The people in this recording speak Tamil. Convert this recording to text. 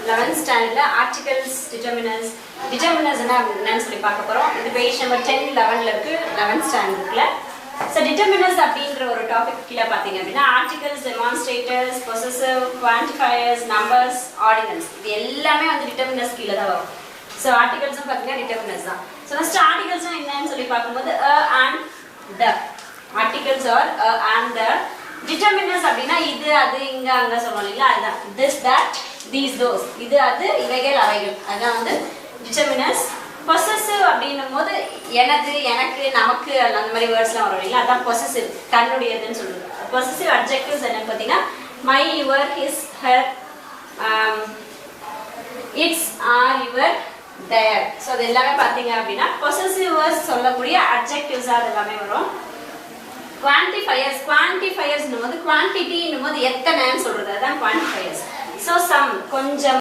11th ஸ்டாண்டர்ட்ல ஆர்டிகல்ஸ் டிட்டர்மினர்ஸ் என்னன்னு சொல்லி பார்க்க போறோம். இது பேஜ் நம்பர் 10 11ல இருக்கு 11th ஸ்டாண்டர்ட்ல. ஸோ டிட்டர்மினர்ஸ் அப்படின்ற ஒரு டாபிக் கீழே பார்த்தீங்க அப்படின்னா ஆர்டிகல்ஸ், டெமான்ஸ்ட்ரேட்டர்ஸ், பொசசிவ், குவான்டிஃபயர்ஸ், நம்பர்ஸ், ஆர்டினல்ஸ் இது எல்லாமே வந்து டிட்டர்மினர்ஸ் கீழே தான் வரும். ஸோ ஆர்டிகல்ஸும் பார்த்தீங்கன்னா டிட்டர்மினர்ஸ் தான். ஸோ ஃபர்ஸ்ட் ஆர்டிகல்ஸும் என்னன்னு சொல்லி பார்க்கும்போது and the articles are and the. Determiners அப்படின்னா இது அது இங்க அங்க சொல்லுவோம் இல்லைங்களா, அதுதான் this that these those இது அது இவைகள் அவைகள், அதுதான் வந்து டிட்டர்மினர்ஸ். பொசசிவ் அப்படின்னும் போது எனது, எனக்கு, நமக்கு அந்த மாதிரி வேர்ட்ஸ்லாம் வரும் இல்லைங்களா, அதான் பொசசிவ், தன்னுடையதுன்னு சொல்லுது. பொசசிவ் அட்ஜெக்டிவ்ஸ் என்னன்னு பார்த்தீங்கன்னா my, your, his, her, its, our, your, their. So அது எல்லாமே பார்த்தீங்க அப்படின்னா பொசசிவ் வேர்ட்ஸ் சொல்லக்கூடிய அட்ஜெக்டிவ்ஸாக அது எல்லாமே வரும். குவான்டிஃபயர்ஸ் போது குவான்டிட்டின்னும் போது எத்தனைன்னு சொல்றது, அதான் குவான்டிஃபயர்ஸ். ஸோ சம், கொஞ்சம்,